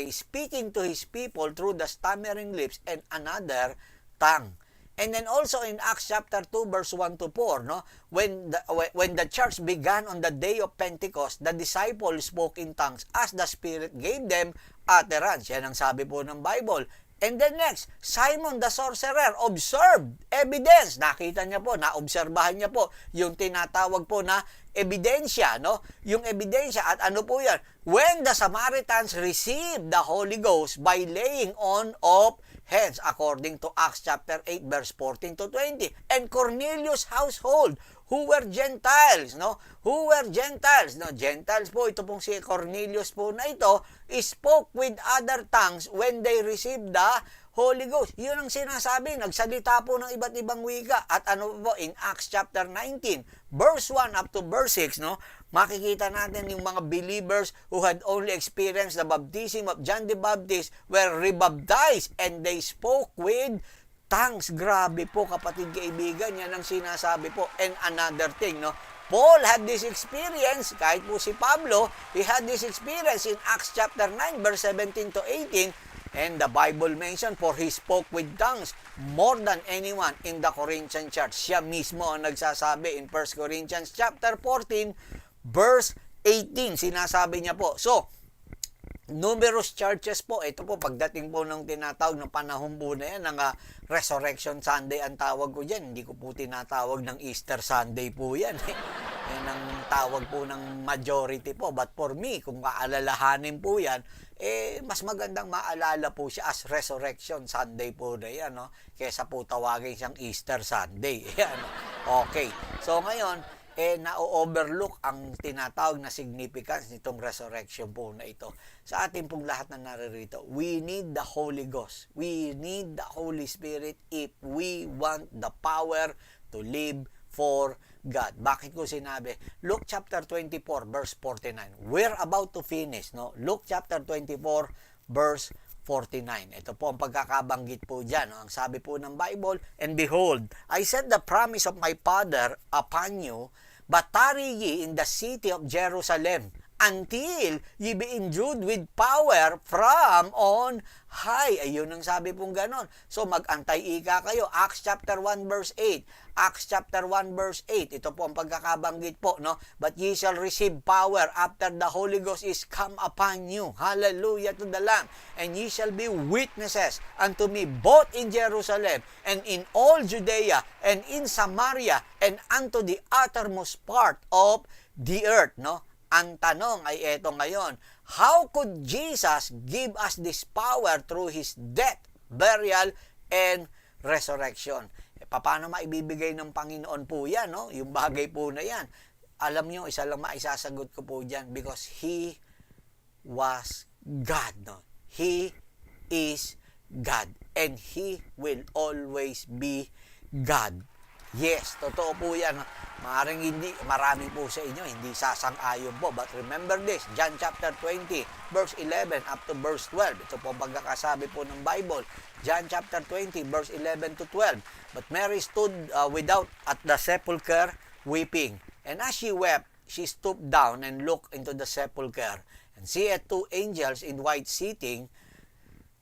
speaking to his people through the stammering lips and another tongue. And then also in Acts chapter 2 verse 1 to 4, no, when the church began on the day of Pentecost, the disciples spoke in tongues as the Spirit gave them utterance. Yan ang sabi po ng Bible. And then next, Simon the sorcerer observed evidence. Nakita niya po, naobserbahan niya po yung tinatawag po na ebidensya, no? Yung ebidensya, at ano po yan? When the Samaritans received the Holy Ghost by laying on of heads according to Acts chapter 8 verse 14 to 20. And Cornelius' household who were Gentiles, no? Who were Gentiles, no? Gentiles po, ito pong si Cornelius po na ito, spoke with other tongues when they received the Holy Ghost. Yun ang sinasabi, nagsalita po ng iba't ibang wika. At ano po, in Acts chapter 19, verse 1 up to verse 6, no? Makikita natin yung mga believers who had only experienced the baptism of John the Baptist were rebaptized and they spoke with tongues. Grabe po, kapatid kaibigan, yan ang sinasabi po. And another thing, no? Paul had this experience, kahit po si Pablo, he had this experience in Acts chapter 9, verse 17 to 18, and the Bible mentioned, for he spoke with tongues more than anyone in the Corinthian church. Siya mismo ang nagsasabi in 1 Corinthians chapter 14, verse 18. Sinasabi niya po. So, numerous churches po, ito po, pagdating po ng tinatawag ng panahon po na yan, ng Resurrection Sunday ang tawag ko dyan. Hindi ko po tinatawag ng Easter Sunday po yan. Yan ang tawag po ng majority po. But for me, kung kaalalahanin po yan, mas magandang maalala po siya as Resurrection Sunday po na yan, no? Kesa po tawagin siyang Easter Sunday. Yan. Okay. So ngayon, na-overlook ang tinatawag na significance nitong resurrection po na ito. Sa ating pong lahat na naririto, we need the Holy Ghost. We need the Holy Spirit if we want the power to live for God. Bakit ko sinabi? Luke chapter 24 verse 49. We're about to finish, no? Luke chapter 24 verse 49. Ito po ang pagkakabanggit po dyan. No? Ang sabi po ng Bible, and behold, I set the promise of my Father upon you, but tarry ye in the city of Jerusalem until ye be endued with power from on high. Ayun ang sabi pong ganon. So mag-antay ika kayo. Acts chapter 1 verse 8. Acts chapter 1 verse 8. Ito po ang pagkakabanggit po, no? But ye shall receive power after the Holy Ghost is come upon you. Hallelujah to the Lamb. And ye shall be witnesses unto me both in Jerusalem and in all Judea and in Samaria and unto the uttermost part of the earth, no? Ang tanong ay eto ngayon, how could Jesus give us this power through His death, burial, and resurrection? Paano maibibigay ng Panginoon po yan, no? Yung bagay po na yan. Alam nyo, isa lang maisasagot ko po dyan, because He was God, no? He is God, and He will always be God. Yes, totoo po yan. Maaaring hindi, marami po sa inyo, hindi sasang-ayon po. But remember this, John chapter 20, verse 11 up to verse 12. Ito po ang pagkakasabi po ng Bible. John chapter 20, verse 11 to 12. But Mary stood without at the sepulchre weeping. And as she wept, she stooped down and looked into the sepulchre. And seeth two angels in white sitting,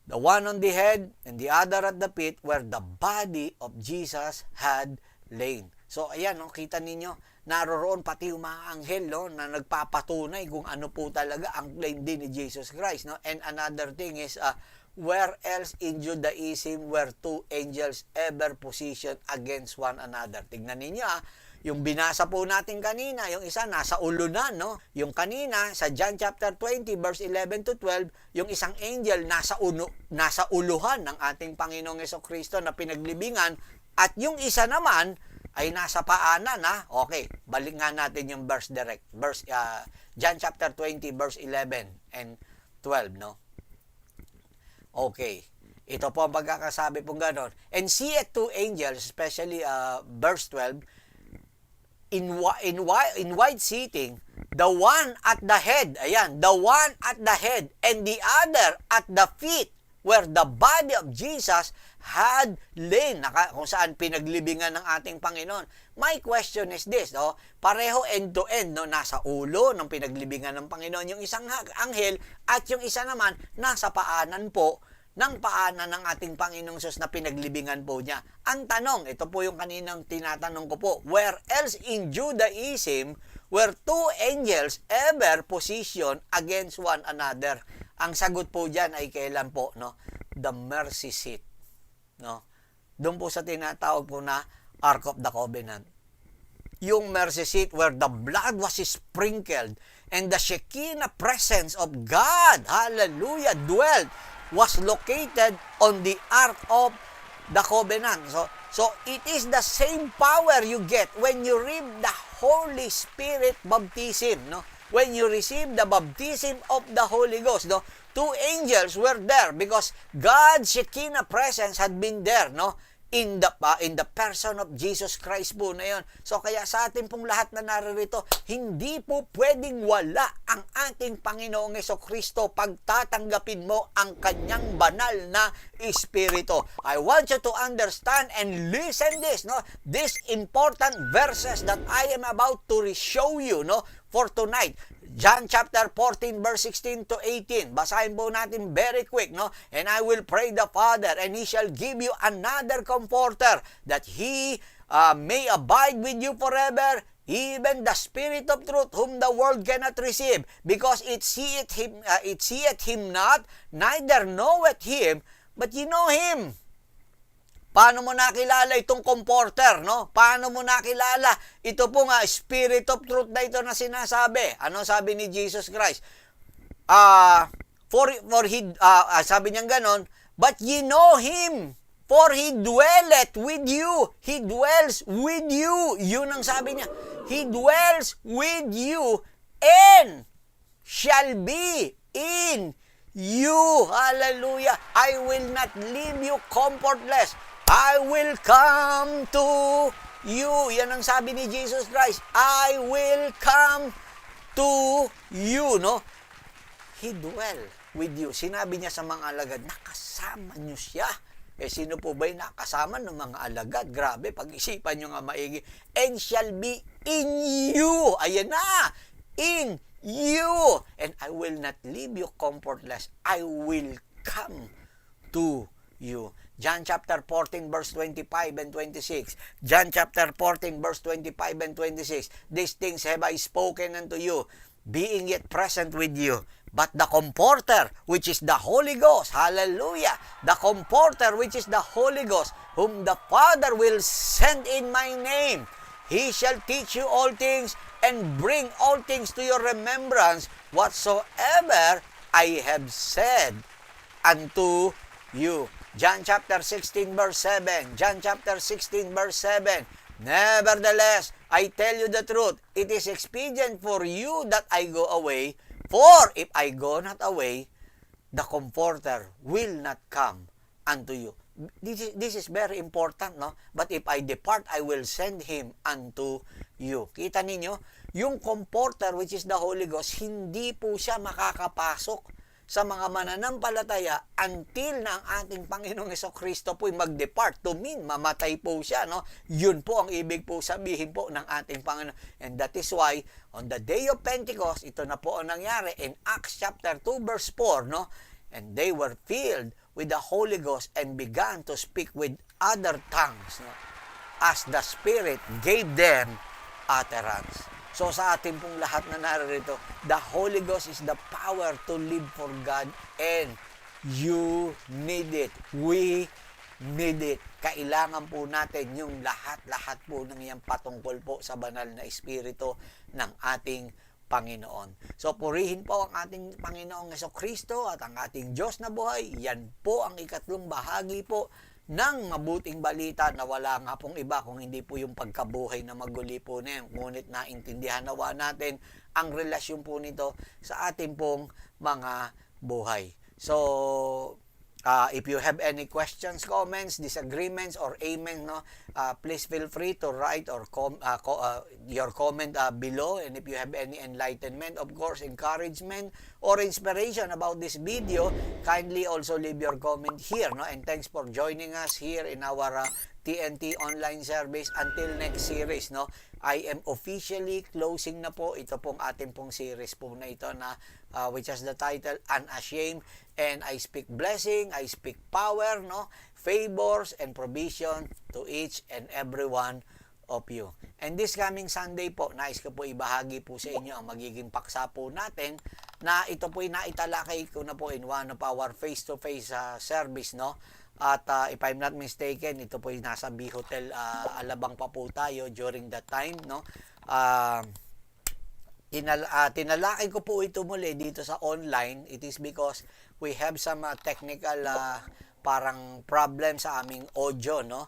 the one on the head and the other at the feet, where the body of Jesus had lain. So ayan, no, kita ninyo, naroroon pati yung mga anghel, no, na nagpapatunay kung ano po talaga ang claim din ni Jesus Christ, no? And another thing is, where else in Judaism were two angels ever positioned against one another? Tignan ninyo, yung binasa po natin kanina, yung isa nasa ulunan, no? Yung kanina sa John chapter 20 verse 11 to 12, yung isang angel nasa uluhan ng ating Panginoong Jesucristo na pinaglibingan, at yung isa naman ay nasa paanan, ha? Okay, balik nga natin yung verse direct. John chapter 20 verse 11 and 12, no? Okay. Ito po ang pagkakasabi pong ganon. And seeth two angels, especially verse 12, in white sitting, the one at the head, ayan, the one at the head, and the other at the feet, where the body of Jesus had lain, kung saan pinaglibingan ng ating Panginoon. My question is this, no? Pareho end-to-end, no? Nasa ulo ng pinaglibingan ng Panginoon yung isang anghel, at yung isa naman nasa paanan po ng paanan ng ating Panginoong Sus na pinaglibingan po niya. Ang tanong, ito po yung kaninang tinatanong ko po, where else in Judaism were two angels ever positioned against one another? Ang sagot po dyan ay kailan po, no? The mercy seat, no? Doon po sa tinatawag po na Ark of the Covenant. Yung mercy seat where the blood was sprinkled and the Shekinah presence of God, hallelujah, dwelt was located on the Ark of the Covenant. So it is the same power you get when you receive the Holy Spirit baptism, no? When you receive the baptism of the Holy Ghost, no? Two angels were there because God's Shekinah presence had been there, no? In the person of Jesus Christ po na yun. So kaya sa atin pong lahat na naririto, hindi po pwedeng wala ang ating Panginoong Jesucristo pag tatanggapin mo ang kanyang banal na Espiritu. I want you to understand and listen this, no? These important verses that I am about to show you, no? For tonight. John chapter 14 verse 16 to 18. Basahin po natin very quick, no? And I will pray the Father, and He shall give you another comforter, that He may abide with you forever, even the Spirit of truth, whom the world cannot receive, because it seeth him not, neither knoweth him, but ye know him. Paano mo nakilala itong comforter, no? Paano mo nakilala ito pong Spirit of Truth na ito na sinasabi? Ano sabi ni Jesus Christ? Sabi niya ganon, but ye know Him, for He dwelleth with you. He dwells with you. Yun ang sabi niya. He dwells with you and shall be in you. Hallelujah. I will not leave you comfortless. I will come to you. Yan ang sabi ni Jesus Christ. I will come to you, no? He dwell with you. Sinabi niya sa mga alagad, nakasama niyo siya. Sino po ba yung nakasama ng mga alagad? Grabe, pag-isipan niyo nga maigi. And shall be in you. Ayan na. In you. And I will not leave you comfortless. I will come to you. John chapter 14 verse 25 and 26. John chapter 14 verse 25 and 26. These things have I spoken unto you, being yet present with you. But the Comforter, which is the Holy Ghost, hallelujah, the Comforter, which is the Holy Ghost, whom the Father will send in my name, He shall teach you all things, and bring all things to your remembrance, whatsoever I have said unto you. John chapter 16 verse 7. John chapter 16 verse 7. Nevertheless, I tell you the truth, it is expedient for you that I go away, for if I go not away, the Comforter will not come unto you. This is very important, no? But if I depart, I will send Him unto you. Kita ninyo, yung Comforter, which is the Holy Ghost, hindi po siya makakapasok sa mga mananampalataya until na ang ating Panginoong Jesucristo po'y mag-depart. To mean, mamatay po siya, no? Yun po ang ibig po sabihin po ng ating Panginoon. And that is why, on the day of Pentecost, ito na po ang nangyari in Acts chapter 2 verse 4, no? And they were filled with the Holy Ghost and began to speak with other tongues, no? As the Spirit gave them utterance. So sa ating pong lahat na naririto, the Holy Ghost is the power to live for God, and you need it. We need it. Kailangan po natin yung lahat-lahat po ng iyang patungkol po sa banal na Espiritu ng ating Panginoon. So purihin po ang ating Panginoong Jesucristo at ang ating Diyos na buhay. Yan po ang ikatlong bahagi po ng mabuting balita na wala nga pong iba kung hindi po yung pagkabuhay na maguli po na yan. Ngunit naintindihan nawa natin ang relasyon po nito sa ating pong mga buhay. So, if you have any questions, comments, disagreements, or amen, no, please feel free to write or your comment below. And if you have any enlightenment, of course, encouragement, or inspiration about this video, kindly also leave your comment here, no? And thanks for joining us here in our TNT online service. Until next series, no? I am officially closing na po ito pong ating pong series po na ito na which has the title Unashamed, and I speak blessing, I speak power, no, favors and provision to each and every one of you. And this coming Sunday po, nais ko po ibahagi po sa inyo ang magiging paksa po natin na ito po ay naitalakay ko na po in one of our face-to-face service, no? At if I'm not mistaken, ito po ay nasa B Hotel Alabang pa po tayo during that time, no? tinalakay ko po ito muli dito sa online. It is because we have some technical parang problem sa aming audio, no?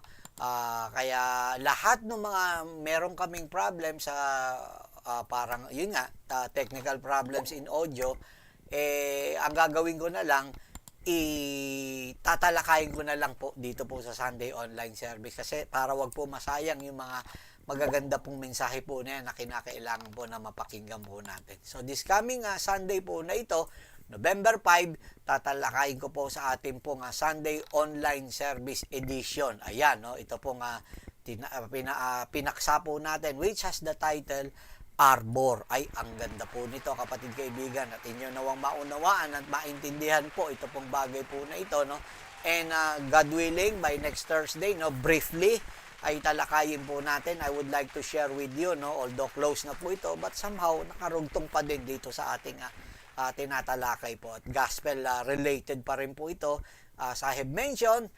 Kaya lahat ng mga meron kaming problem sa parang yun nga, technical problems in audio, ang gagawin ko na lang, tatalakayin ko na lang po dito po sa Sunday online service kasi para wag po masayang yung mga magaganda pong mensahe po na yan na kinakailangan po na mapakinggan po natin. So this coming Sunday po na ito, November 5, tatalakayin ko po sa ating pong Sunday online service edition. Ayan, no? Ito pong pinaksa po natin which has the title Arbor. Ay, ang ganda po nito kapatid kaibigan at inyo nawang maunawaan at maintindihan po ito pong bagay po na ito, no? And God willing, by next Thursday, no, briefly, ay talakayin po natin. I would like to share with you, no, although close na po ito, but somehow nakarugtong pa din dito sa ating tinatalakay po. At gospel related pa rin po ito. As I have mentioned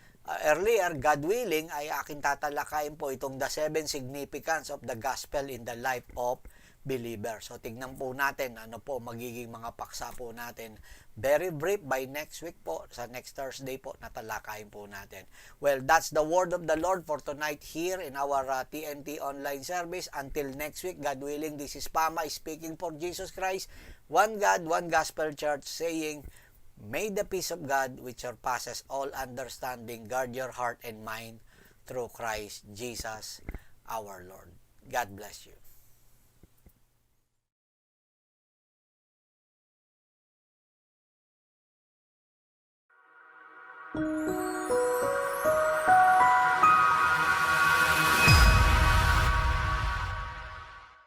earlier, God willing, ay aking tatalakayin po itong the 7 significance of the gospel in the life of believer. So tignan po natin ano po magiging mga paksa po natin. Very brief by next week po, sa next Thursday po natalakayin po natin. Well, that's the word of the Lord for tonight here in our TNT online service. Until next week, God willing, this is Pama speaking for Jesus Christ, one God, one gospel church, saying, may the peace of God which surpasses all understanding guard your heart and mind through Christ Jesus our Lord. God bless you.